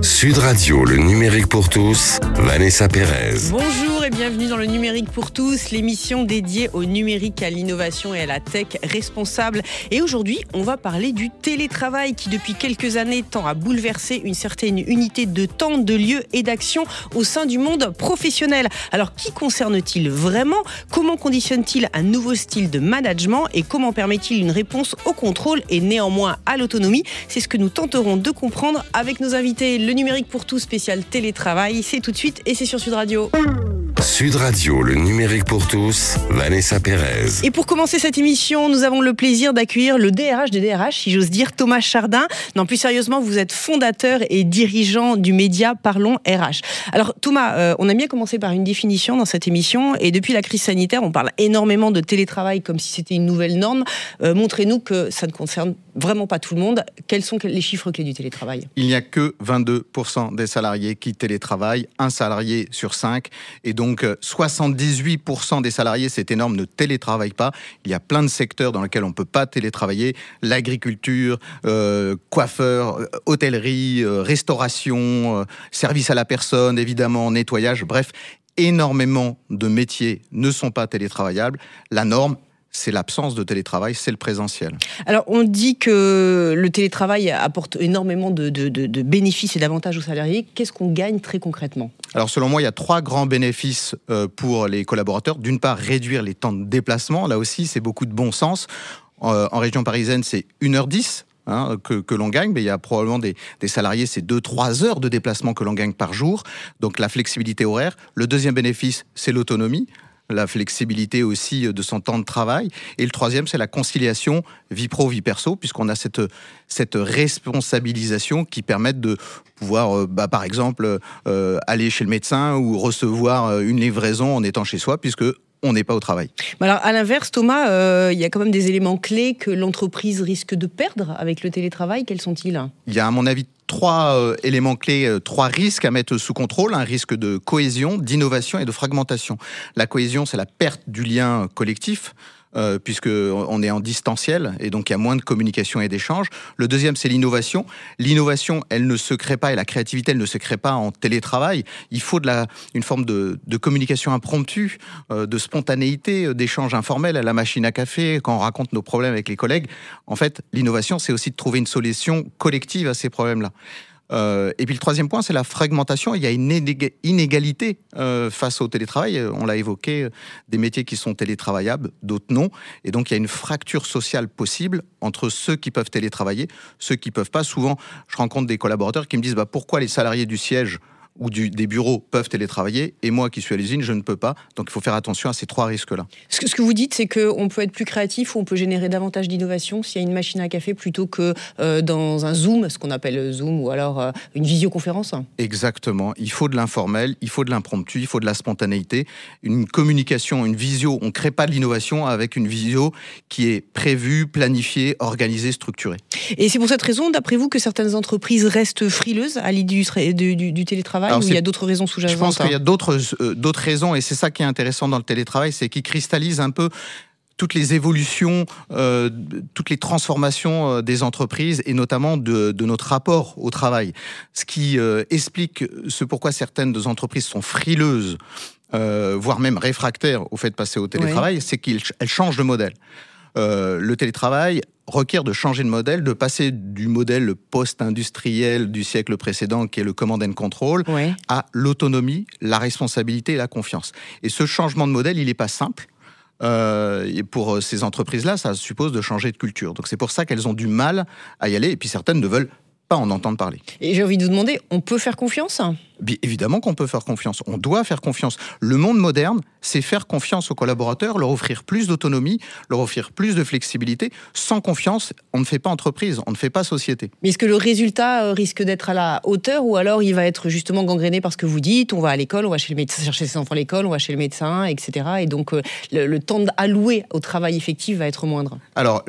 Sud Radio, le numérique pour tous, Vanessa Pérez. Bonjour et bienvenue dans le numérique pour tous, l'émission dédiée au numérique, à l'innovation et à la tech responsable. Et aujourd'hui, on va parler du télétravail qui, depuis quelques années, tend à bouleverser une certaine unité de temps, de lieu et d'action au sein du monde professionnel. Alors, qui concerne-t-il vraiment ? Comment conditionne-t-il un nouveau style de management et comment permet-il une réponse au contrôle et néanmoins à l'autonomie ? C'est ce que nous tenterons de comprendre avec nos invités. Le numérique pour tous spécial télétravail, c'est tout de suite et c'est sur Sud Radio. Sud Radio, le numérique pour tous, Vanessa Pérez. Et pour commencer cette émission, nous avons le plaisir d'accueillir le DRH des DRH, si j'ose dire, Thomas Chardin. Non, plus sérieusement, vous êtes fondateur et dirigeant du média Parlons RH. Alors Thomas, on a bien commencé par une définition dans cette émission et depuis la crise sanitaire, on parle énormément de télétravail comme si c'était une nouvelle norme. Montrez-nous que ça ne concerne vraiment pas tout le monde. Quels sont les chiffres clés du télétravail ? Il n'y a que 22% des salariés qui télétravaillent, un salarié sur 5. Et donc 78% des salariés, c'est énorme, ne télétravaillent pas. Il y a plein de secteurs dans lesquels on ne peut pas télétravailler. L'agriculture, coiffeur, hôtellerie, restauration, service à la personne, évidemment, nettoyage. Bref, énormément de métiers ne sont pas télétravaillables. La norme, c'est l'absence de télétravail, c'est le présentiel. Alors, on dit que le télétravail apporte énormément de bénéfices et d'avantages aux salariés. Qu'est-ce qu'on gagne très concrètement ? Alors, selon moi, il y a 3 grands bénéfices pour les collaborateurs. D'une part, réduire les temps de déplacement. Là aussi, c'est beaucoup de bon sens. En région parisienne, c'est 1h10. Que l'on gagne, mais il y a probablement des salariés, c'est 2-3 heures de déplacement que l'on gagne par jour. Donc, la flexibilité horaire. Le deuxième bénéfice, c'est l'autonomie. La flexibilité aussi de son temps de travail. Et le troisième, c'est la conciliation vie pro, vie perso, puisqu'on a cette responsabilisation qui permet de pouvoir, par exemple, aller chez le médecin ou recevoir une livraison en étant chez soi, puisque on n'est pas au travail. Alors, à l'inverse, Thomas, il y a quand même des éléments clés que l'entreprise risque de perdre avec le télétravail. Quels sont-ils ? Il y a, à mon avis, 3 éléments clés, 3 risques à mettre sous contrôle. Un risque de cohésion, d'innovation et de fragmentation. La cohésion, c'est la perte du lien collectif, puisqu'on est en distanciel et donc il y a moins de communication et d'échange. Le deuxième, c'est l'innovation. L'innovation, elle ne se crée pas, et la créativité, elle ne se crée pas en télétravail. Il faut une forme de communication impromptue, de spontanéité, d'échange informel à la machine à café, quand on raconte nos problèmes avec les collègues. En fait, l'innovation, c'est aussi de trouver une solution collective à ces problèmes-là. Et puis le troisième point, c'est la fragmentation. Il y a une inégalité face au télétravail. On l'a évoqué, des métiers qui sont télétravaillables, d'autres non. Et donc il y a une fracture sociale possible entre ceux qui peuvent télétravailler, ceux qui ne peuvent pas. Souvent, je rencontre des collaborateurs qui me disent pourquoi les salariés du siège ou des bureaux peuvent télétravailler, et moi qui suis à l'usine, je ne peux pas. Donc il faut faire attention à ces 3 risques-là. Ce que vous dites, c'est qu'on peut être plus créatif ou on peut générer davantage d'innovation s'il y a une machine à café plutôt que dans un Zoom, ce qu'on appelle Zoom, ou alors une visioconférence. Exactement. Il faut de l'informel, il faut de l'impromptu, il faut de la spontanéité. Une communication, une visio, on ne crée pas de l'innovation avec une visio qui est prévue, planifiée, organisée, structurée. Et c'est pour cette raison, d'après vous, que certaines entreprises restent frileuses à l'idée du télétravail? Alors, ou il y a d'autres raisons sous-jacentes? Je pense qu'il y a d'autres raisons, et c'est ça qui est intéressant dans le télétravail, c'est qu'il cristallise un peu toutes les évolutions, toutes les transformations des entreprises, et notamment de notre rapport au travail. Ce qui explique ce pourquoi certaines entreprises sont frileuses, voire même réfractaires au fait de passer au télétravail, c'est qu'elles changent de modèle. Le télétravail requiert de changer de modèle, de passer du modèle post-industriel du siècle précédent, qui est le command and control, à l'autonomie, la responsabilité et la confiance. Et ce changement de modèle, il n'est pas simple. Et pour ces entreprises-là, ça suppose de changer de culture. Donc c'est pour ça qu'elles ont du mal à y aller, et puis certaines ne veulent pas en entendre parler. Et j'ai envie de vous demander, on peut faire confiance ? Bien évidemment qu'on peut faire confiance, on doit faire confiance. Le monde moderne, c'est faire confiance aux collaborateurs, leur offrir plus d'autonomie, leur offrir plus de flexibilité. Sans confiance, on ne fait pas entreprise, on ne fait pas société. Mais est-ce que le résultat risque d'être à la hauteur, ou alors il va être justement gangréné par ce que vous dites, on va à l'école, on va chez le médecin, chercher ses enfants à l'école, on va chez le médecin, etc. Et donc le temps alloué au travail effectif va être moindre? Alors,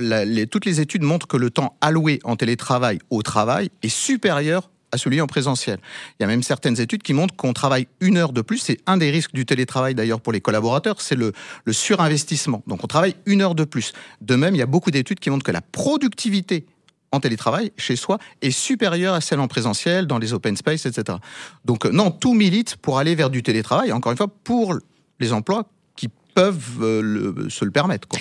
toutes les études montrent que le temps alloué en télétravail au travail est supérieur à celui en présentiel. Il y a même certaines études qui montrent qu'on travaille 1 heure de plus. C'est un des risques du télétravail d'ailleurs pour les collaborateurs, c'est le surinvestissement. Donc on travaille 1 heure de plus. De même, il y a beaucoup d'études qui montrent que la productivité en télétravail, chez soi, est supérieure à celle en présentiel, dans les open space, etc. Donc non, tout milite pour aller vers du télétravail, encore une fois, pour les emplois qui peuvent se le permettre, quoi.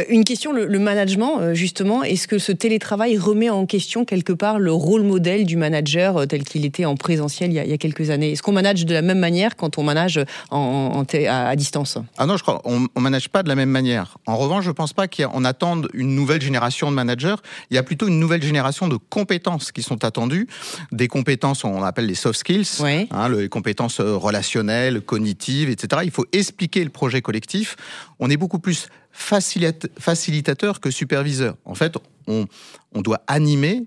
Une question, le management, justement, est-ce que ce télétravail remet en question quelque part le rôle modèle du manager tel qu'il était en présentiel il y a quelques années? Est-ce qu'on manage de la même manière quand on manage à distance? Ah non, je crois on manage pas de la même manière. En revanche, je pense pas qu'on attende une nouvelle génération de managers. Il y a plutôt une nouvelle génération de compétences qui sont attendues. Des compétences, on appelle les soft skills, ouais. Les compétences relationnelles, cognitives, etc. Il faut expliquer le projet collectif. On est beaucoup plus facilitateur que superviseur. En fait, on doit animer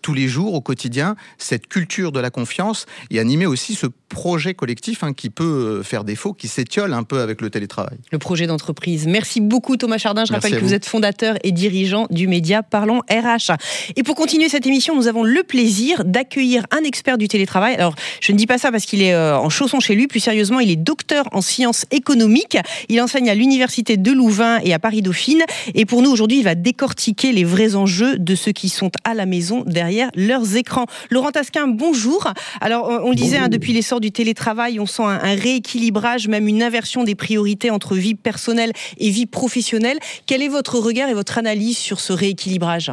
tous les jours, au quotidien, cette culture de la confiance et animer aussi ce projet collectif qui peut faire défaut, qui s'étiole un peu avec le télétravail. Le projet d'entreprise. Merci beaucoup Thomas Chardin. Je rappelle que vous êtes fondateur et dirigeant du média Parlons RH. Et pour continuer cette émission, nous avons le plaisir d'accueillir un expert du télétravail. Alors, je ne dis pas ça parce qu'il est en chaussons chez lui. Plus sérieusement, il est docteur en sciences économiques. Il enseigne à l'université de Louvain et à Paris-Dauphine. Et pour nous, aujourd'hui, il va décortiquer les vrais enjeux de ceux qui sont à la maison derrière leurs écrans. Laurent Tasquin, bonjour. Alors, on le disait, depuis l'essor du télétravail, on sent un rééquilibrage, même une inversion des priorités entre vie personnelle et vie professionnelle. Quel est votre regard et votre analyse sur ce rééquilibrage ?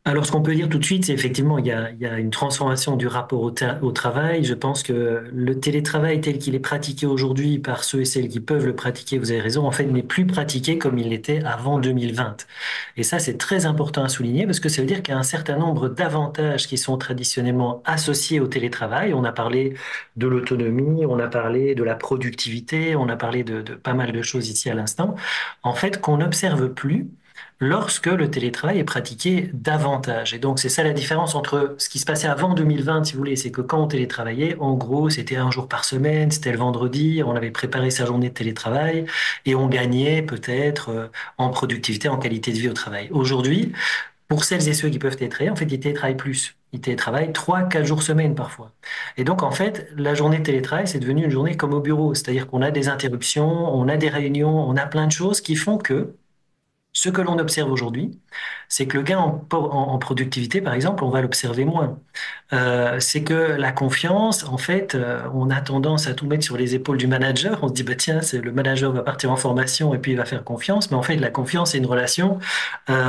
Alors, ce qu'on peut dire tout de suite, c'est effectivement, il y a une transformation du rapport au travail. Je pense que le télétravail tel qu'il est pratiqué aujourd'hui par ceux et celles qui peuvent le pratiquer, vous avez raison, en fait, n'est plus pratiqué comme il l'était avant 2020. Et ça, c'est très important à souligner parce que ça veut dire qu'il y a un certain nombre d'avantages qui sont traditionnellement associés au télétravail. On a parlé de l'autonomie, on a parlé de la productivité, on a parlé de pas mal de choses ici à l'instant. En fait, qu'on n'observe plus lorsque le télétravail est pratiqué davantage. Et donc, c'est ça la différence entre ce qui se passait avant 2020, si vous voulez, c'est que quand on télétravaillait, en gros, c'était 1 jour par semaine, c'était le vendredi, on avait préparé sa journée de télétravail et on gagnait peut-être en productivité, en qualité de vie au travail. Aujourd'hui, pour celles et ceux qui peuvent télétravailler, en fait, ils télétravaillent plus. Ils télétravaillent 3-4 jours semaine parfois. Et donc, en fait, la journée de télétravail, c'est devenu une journée comme au bureau. C'est-à-dire qu'on a des interruptions, on a des réunions, on a plein de choses qui font que ce que l'on observe aujourd'hui, c'est que le gain en productivité, par exemple, on va l'observer moins. C'est que la confiance, en fait, on a tendance à tout mettre sur les épaules du manager. On se dit, bah, tiens, le manager va partir en formation et puis il va faire confiance. Mais en fait, la confiance, c'est une relation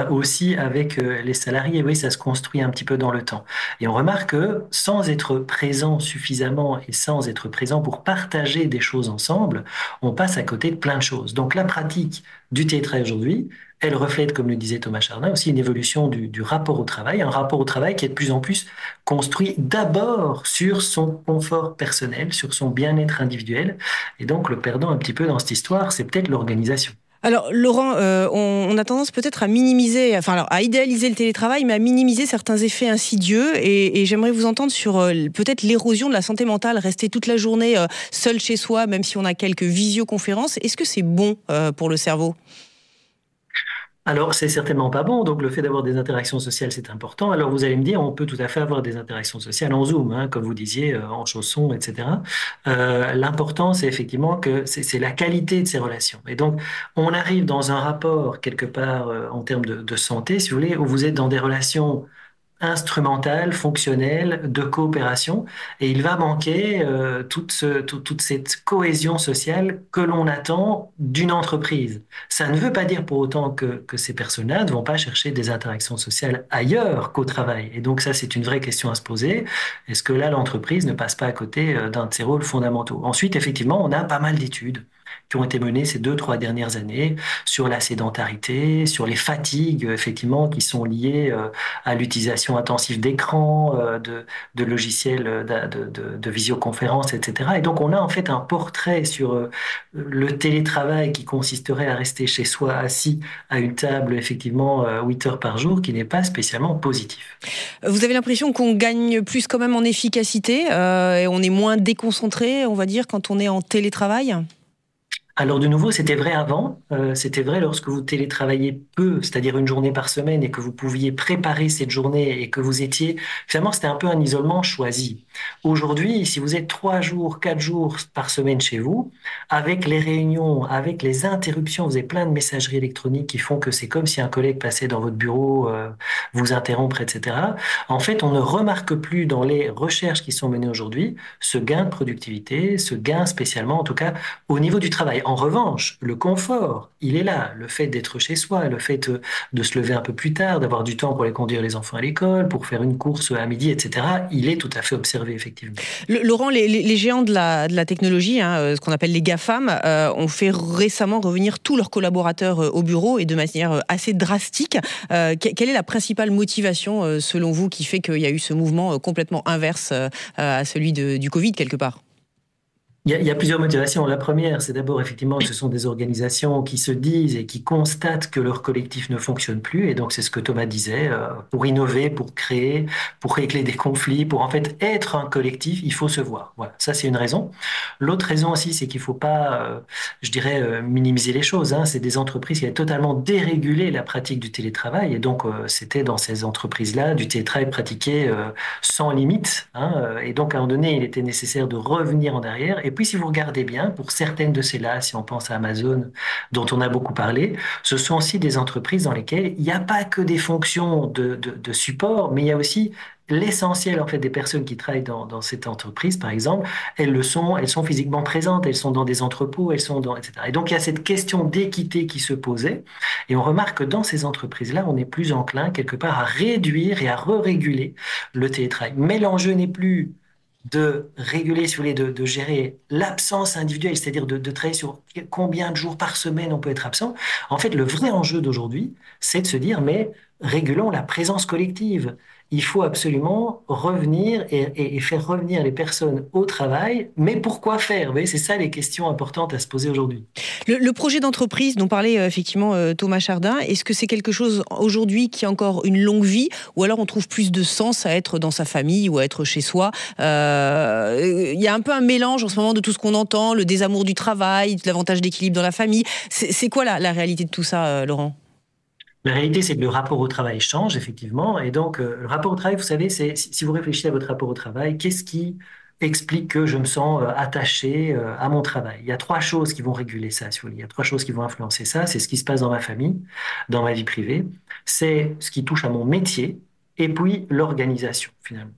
aussi avec les salariés. Oui, ça se construit un petit peu dans le temps. Et on remarque que sans être présent suffisamment et sans être présent pour partager des choses ensemble, on passe à côté de plein de choses. Donc la pratique du télétravail aujourd'hui, elle reflète, comme le disait Thomas Chardin, aussi une évolution du rapport au travail, un rapport au travail qui est de plus en plus construit d'abord sur son confort personnel, sur son bien-être individuel. Et donc, le perdant un petit peu dans cette histoire, c'est peut-être l'organisation. Alors Laurent, on a tendance peut-être à minimiser, à idéaliser le télétravail, mais à minimiser certains effets insidieux. Et j'aimerais vous entendre sur peut-être l'érosion de la santé mentale, rester toute la journée seul chez soi, même si on a quelques visioconférences. Est-ce que c'est bon pour le cerveau ? Alors, c'est certainement pas bon. Donc, le fait d'avoir des interactions sociales, c'est important. Alors, vous allez me dire, on peut tout à fait avoir des interactions sociales en Zoom, comme vous disiez, en chaussons, etc. L'important, c'est effectivement que c'est la qualité de ces relations. Et donc, on arrive dans un rapport, quelque part, en termes de santé, si vous voulez, où vous êtes dans des relations instrumentale, fonctionnelle, de coopération, et il va manquer toute cette cohésion sociale que l'on attend d'une entreprise. Ça ne veut pas dire pour autant que ces personnes-là ne vont pas chercher des interactions sociales ailleurs qu'au travail. Et donc ça, c'est une vraie question à se poser. Est-ce que là, l'entreprise ne passe pas à côté d'un de ses rôles fondamentaux? Ensuite, effectivement, on a pas mal d'études qui ont été menées ces 2-3 dernières années sur la sédentarité, sur les fatigues, effectivement, qui sont liées à l'utilisation intensive d'écrans, de logiciels de visioconférence, etc. Et donc, on a en fait un portrait sur le télétravail qui consisterait à rester chez soi assis à une table, effectivement, 8 heures par jour, qui n'est pas spécialement positif. Vous avez l'impression qu'on gagne plus quand même en efficacité et on est moins déconcentré, on va dire, quand on est en télétravail ? Alors de nouveau, c'était vrai avant, c'était vrai lorsque vous télétravailliez peu, c'est-à-dire une journée par semaine, et que vous pouviez préparer cette journée et que vous étiez, finalement, c'était un peu un isolement choisi. Aujourd'hui, si vous êtes 3 jours, 4 jours par semaine chez vous, avec les réunions, avec les interruptions, vous avez plein de messageries électroniques qui font que c'est comme si un collègue passait dans votre bureau, vous interrompre, etc. En fait, on ne remarque plus dans les recherches qui sont menées aujourd'hui ce gain de productivité, ce gain spécialement, en tout cas, au niveau du travail. En revanche, le confort, il est là. Le fait d'être chez soi, le fait de se lever un peu plus tard, d'avoir du temps pour aller conduire les enfants à l'école, pour faire une course à midi, etc., il est tout à fait observé, effectivement. Laurent, les géants de la technologie, hein, ce qu'on appelle les GAFAM, ont fait récemment revenir tous leurs collaborateurs au bureau et de manière assez drastique. Quelle est la principale motivation, selon vous, qui fait qu'il y a eu ce mouvement complètement inverse à celui du Covid, quelque part? Il y a plusieurs motivations. La première, c'est d'abord effectivement que ce sont des organisations qui se disent et qui constatent que leur collectif ne fonctionne plus. Et donc, c'est ce que Thomas disait, pour innover, pour créer, pour régler des conflits, pour en fait être un collectif, il faut se voir. Voilà, ça c'est une raison. L'autre raison aussi, c'est qu'il faut pas, je dirais, minimiser les choses, hein. C'est des entreprises qui avaient totalement dérégulé la pratique du télétravail. Et donc, c'était dans ces entreprises-là du télétravail pratiqué sans limite, hein. Et donc, à un moment donné, il était nécessaire de revenir en arrière. Et puis, si vous regardez bien, pour certaines de ces-là, si on pense à Amazon, dont on a beaucoup parlé, ce sont aussi des entreprises dans lesquelles il n'y a pas que des fonctions de support, mais il y a aussi l'essentiel en fait des personnes qui travaillent dans cette entreprise, par exemple, elles sont physiquement présentes, elles sont dans des entrepôts, elles sont dans, etc. Et donc il y a cette question d'équité qui se posait, et on remarque que dans ces entreprises-là, on est plus enclin quelque part à réduire et à re-réguler le télétravail. Mais l'enjeu n'est plus de réguler, si vous voulez, de gérer l'absence individuelle, c'est-à-dire de travailler sur combien de jours par semaine on peut être absent. En fait, le vrai enjeu d'aujourd'hui, c'est de se dire, mais régulons la présence collective. Il faut absolument revenir et faire revenir les personnes au travail, mais pourquoi faire? Vous voyez, c'est ça les questions importantes à se poser aujourd'hui. Le projet d'entreprise dont parlait effectivement Thomas Chardin, est-ce que c'est quelque chose aujourd'hui qui a encore une longue vie, ou alors on trouve plus de sens à être dans sa famille ou à être chez soi? Il y a un peu un mélange en ce moment de tout ce qu'on entend, le désamour du travail, l'avantage d'équilibre dans la famille. C'est quoi la réalité de tout ça, Laurent? La réalité, c'est que le rapport au travail change, effectivement. Et donc, le rapport au travail, vous savez, c'est si vous réfléchissez à votre rapport au travail, qu'est-ce qui explique que je me sens attaché à mon travail? Il y a trois choses qui vont réguler ça, si vous voulez. Il y a trois choses qui vont influencer ça. C'est ce qui se passe dans ma famille, dans ma vie privée. C'est ce qui touche à mon métier. Et puis, l'organisation, finalement.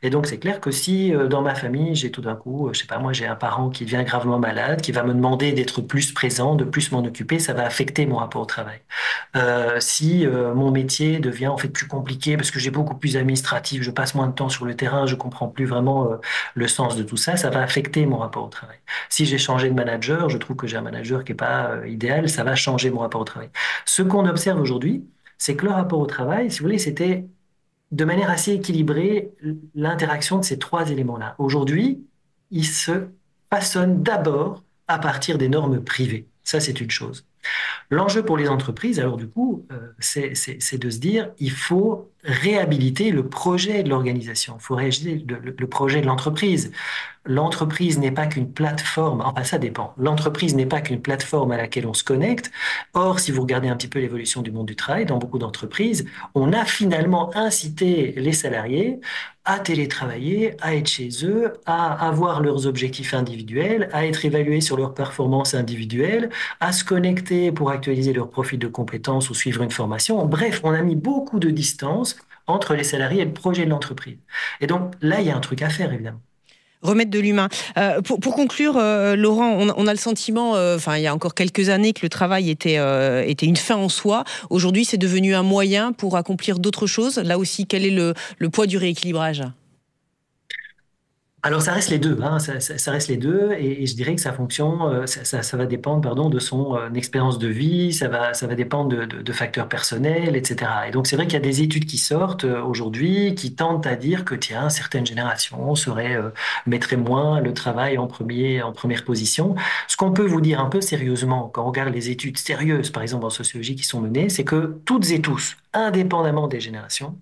Et donc, c'est clair que si dans ma famille, j'ai tout d'un coup, je sais pas, moi, j'ai un parent qui devient gravement malade, qui va me demander d'être plus présent, de plus m'en occuper, ça va affecter mon rapport au travail. Si mon métier devient en fait plus compliqué parce que j'ai beaucoup plus administratif, je passe moins de temps sur le terrain, je comprends plus vraiment le sens de tout ça, ça va affecter mon rapport au travail. Si j'ai changé de manager, je trouve que j'ai un manager qui est pas idéal, ça va changer mon rapport au travail. Ce qu'on observe aujourd'hui, c'est que le rapport au travail, si vous voulez, c'était de manière assez équilibrée l'interaction de ces trois éléments-là. Aujourd'hui, il se façonne d'abord à partir des normes privées. Ça, c'est une chose. L'enjeu pour les entreprises, alors du coup, c'est de se dire, il faut réhabiliter le projet de l'organisation, il faut réhabiliter le projet de l'entreprise. L'entreprise n'est pas qu'une plateforme, enfin ça dépend, l'entreprise n'est pas qu'une plateforme à laquelle on se connecte. Or, si vous regardez un petit peu l'évolution du monde du travail, dans beaucoup d'entreprises, on a finalement incité les salariés à télétravailler, à être chez eux, à avoir leurs objectifs individuels, à être évalués sur leurs performances individuelles, à se connecter pour actualiser leur profil de compétences ou suivre une formation. Bref, on a mis beaucoup de distance entre les salariés et le projet de l'entreprise. Et donc là, il y a un truc à faire, évidemment. Remettre de l'humain. Pour conclure, Laurent, on a le sentiment, il y a encore quelques années, que le travail était une fin en soi. Aujourd'hui, c'est devenu un moyen pour accomplir d'autres choses. Là aussi, quel est le poids du rééquilibrage? Alors ça reste les deux, hein, ça reste les deux, et je dirais que ça va dépendre, pardon, de son expérience de vie, ça va dépendre de facteurs personnels, etc. Et donc c'est vrai qu'il y a des études qui sortent aujourd'hui qui tentent à dire que tiens, certaines générations mettraient moins le travail en première position. Ce qu'on peut vous dire un peu sérieusement quand on regarde les études sérieuses, par exemple en sociologie, qui sont menées, c'est que toutes et tous, indépendamment des générations,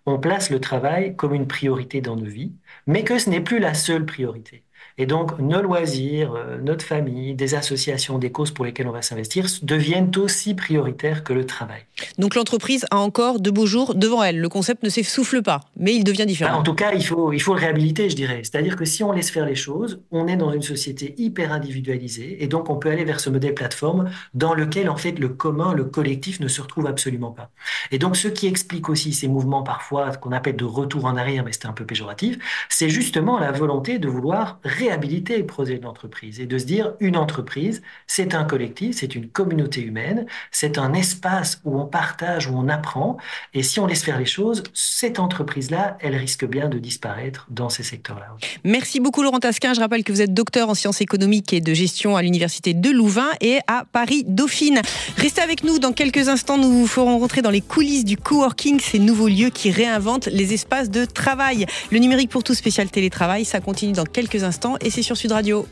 on place le travail comme une priorité dans nos vies, mais que ce n'est plus la seule priorité. Et donc, nos loisirs, notre famille, des associations, des causes pour lesquelles on va s'investir deviennent aussi prioritaires que le travail. Donc l'entreprise a encore de beaux jours devant elle. Le concept ne s'essouffle pas, mais il devient différent. En tout cas, il faut le réhabiliter, je dirais. C'est-à-dire que si on laisse faire les choses, on est dans une société hyper individualisée et donc on peut aller vers ce modèle plateforme dans lequel, en fait, le commun, le collectif ne se retrouve absolument pas. Et donc, ce qui explique aussi ces mouvements parfois qu'on appelle de retour en arrière, mais c'était un peu péjoratif, c'est justement la volonté de vouloir réhabiliter le projet de l'entreprise et de se dire une entreprise, c'est un collectif, c'est une communauté humaine, c'est un espace où on partage, où on apprend. Et si on laisse faire les choses, cette entreprise-là, elle risque bien de disparaître dans ces secteurs-là. Merci beaucoup Laurent Tasquin. Je rappelle que vous êtes docteur en sciences économiques et de gestion à l'université de Louvain et à Paris-Dauphine. Restez avec nous, dans quelques instants, nous vous ferons rentrer dans les coulisses du coworking, ces nouveaux lieux qui réinventent les espaces de travail. Le numérique pour tous spécial télétravail, ça continue dans quelques instants et c'est sur Sud Radio.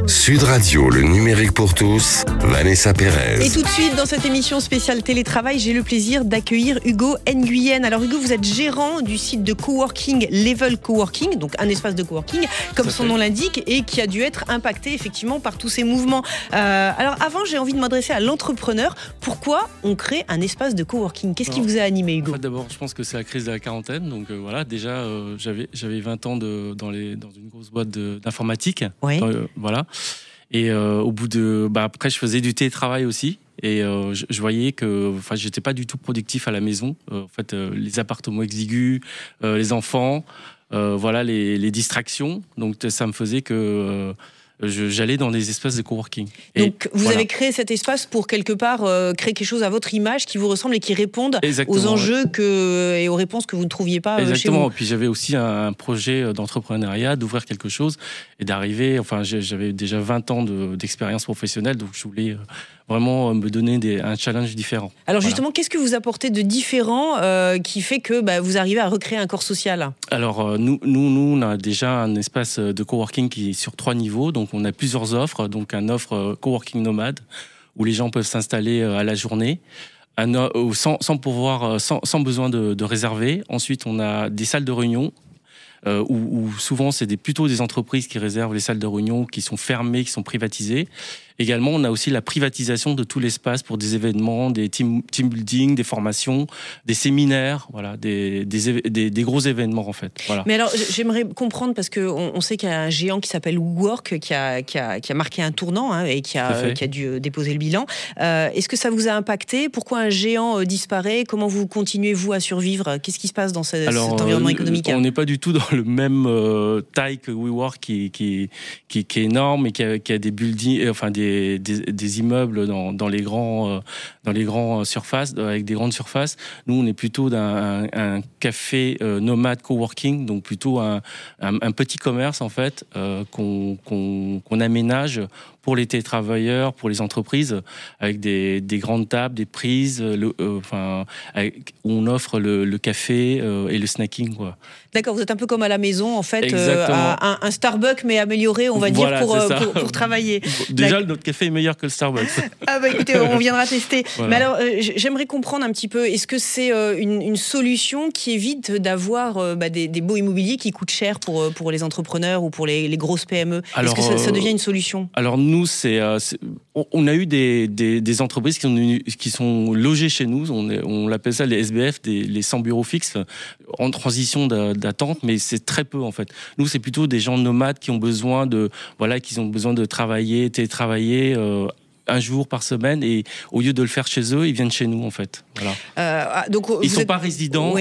Sud Radio, le numérique pour tous, Vanessa Pérez. Et tout de suite, dans cette émission spéciale télétravail, j'ai le plaisir d'accueillir Hugo Nguyen. Alors Hugo, vous êtes gérant du site de coworking Level Coworking, donc un espace de coworking, comme son nom l'indique, et qui a dû être impacté effectivement par tous ces mouvements. Alors avant, j'ai envie de m'adresser à l'entrepreneur. Pourquoi on crée un espace de coworking ? Qu'est-ce qui vous a animé, Hugo ? En fait, d'abord, je pense que c'est la crise de la quarantaine. Donc voilà, déjà, j'avais 20 ans dans une grosse boîte d'informatique. Oui. Voilà. Et au bout de, après, je faisais du télétravail aussi. Et je voyais que, j'étais pas du tout productif à la maison. Les appartements exigus, les enfants, les distractions. Donc ça me faisait que j'allais dans des espaces de coworking. Donc vous avez créé cet espace pour quelque part créer quelque chose à votre image qui vous ressemble et qui réponde aux enjeux et aux réponses que vous ne trouviez pas chez vous. Exactement. Puis j'avais aussi un projet d'entrepreneuriat, d'ouvrir quelque chose et d'arriver. J'avais déjà 20 ans d'expérience professionnelle, donc je voulais vraiment me donner un challenge différent. Alors justement, qu'est-ce que vous apportez de différent qui fait que vous arrivez à recréer un corps social ? Alors nous, on a déjà un espace de coworking qui est sur 3 niveaux. Donc on a plusieurs offres. Donc une offre coworking nomade où les gens peuvent s'installer à la journée. Sans besoin de réserver. Ensuite, on a des salles de réunion où souvent c'est plutôt des entreprises qui réservent les salles de réunion qui sont fermées, qui sont privatisées. Également, on a aussi la privatisation de tout l'espace pour des événements, des team building, des formations, des séminaires, voilà, des gros événements en fait. Voilà. Mais alors, j'aimerais comprendre parce que on sait qu'il y a un géant qui s'appelle WeWork qui a marqué un tournant et qui a dû déposer le bilan. Est-ce que ça vous a impacté ? Pourquoi un géant disparaît ? Comment vous continuez vous à survivre ? Qu'est-ce qui se passe dans cet environnement économique ? On n'est pas du tout dans le même taille que WeWork qui est énorme et qui a des buildings, des immeubles dans les grands surfaces, avec des grandes surfaces. Nous, on est plutôt un café nomade coworking, donc plutôt un petit commerce en fait qu'on aménage pour les télétravailleurs, pour les entreprises, avec des grandes tables, des prises, où on offre le café et le snacking, quoi. D'accord, vous êtes un peu comme à la maison, en fait, un Starbucks, mais amélioré, on va dire, pour travailler. Déjà, notre café est meilleur que le Starbucks. Écoutez, on viendra tester. Voilà. Mais alors, j'aimerais comprendre un petit peu, est-ce que c'est une solution qui évite d'avoir des baux immobiliers qui coûtent cher pour les entrepreneurs ou pour les grosses PME ? Est-ce que ça devient une solution ? Alors, nous, on a eu des entreprises qui sont logées chez nous. On l'appelle ça les SBF, les sans bureaux fixes, en transition d'attente, mais c'est très peu en fait. Nous, c'est plutôt des gens nomades qui ont besoin de travailler, télétravailler un jour par semaine, et au lieu de le faire chez eux, ils viennent chez nous en fait. Voilà. Donc ils ne sont pas résidents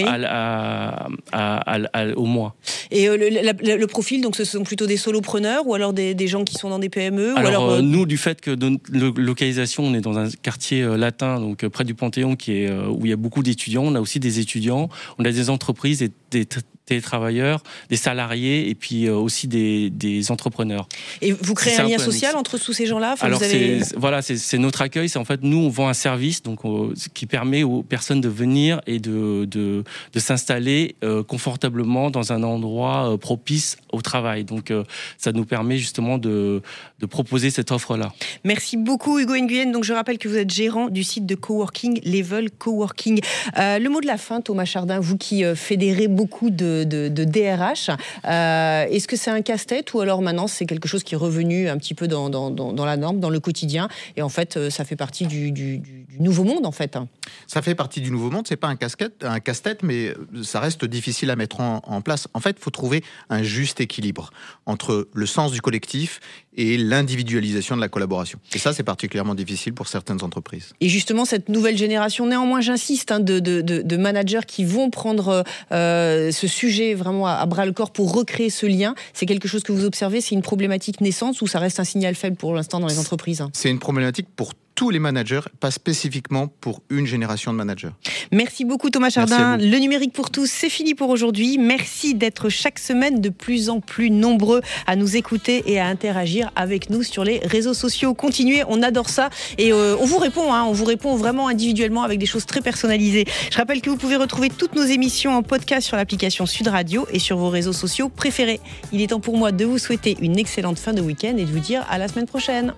au mois. Et le profil, donc ce sont plutôt des solopreneurs ou alors des gens qui sont dans des PME nous, du fait que notre localisation, on est dans un quartier latin, donc près du Panthéon, où il y a beaucoup d'étudiants. On a aussi des étudiants, on a des entreprises et des télétravailleurs, des salariés et puis aussi des entrepreneurs. Et vous créez un lien social entre tous ces gens-là ? Alors c'est notre accueil. C'est en fait, nous on vend un service donc qui permet aux personnes de venir et de s'installer confortablement dans un endroit propice au travail. Donc ça nous permet justement de proposer cette offre-là. Merci beaucoup Hugo Nguyen. Donc je rappelle que vous êtes gérant du site de coworking Level Coworking. Le mot de la fin, Thomas Chardin, vous qui fédérez beaucoup de de DRH. Est-ce que c'est un casse-tête ou alors maintenant c'est quelque chose qui est revenu un petit peu dans la norme, dans le quotidien et en fait ça fait partie du nouveau monde en fait? Ça fait partie du nouveau monde, c'est pas un casse-tête, mais ça reste difficile à mettre en place. En fait, il faut trouver un juste équilibre entre le sens du collectif et l'individualisation de la collaboration. Et ça, c'est particulièrement difficile pour certaines entreprises. Et justement, cette nouvelle génération, néanmoins, j'insiste, de managers qui vont prendre ce sujet vraiment à bras-le-corps pour recréer ce lien, c'est quelque chose que vous observez, c'est une problématique naissante ou ça reste un signal faible pour l'instant dans les entreprises? C'est une problématique pour tous les managers, pas spécifiquement pour une génération de managers. Merci beaucoup Thomas Chardin. Le numérique pour tous, c'est fini pour aujourd'hui. Merci d'être chaque semaine de plus en plus nombreux à nous écouter et à interagir avec nous sur les réseaux sociaux. Continuez, on adore ça et on vous répond, on vous répond vraiment individuellement avec des choses très personnalisées. Je rappelle que vous pouvez retrouver toutes nos émissions en podcast sur l'application Sud Radio et sur vos réseaux sociaux préférés. Il est temps pour moi de vous souhaiter une excellente fin de week-end et de vous dire à la semaine prochaine.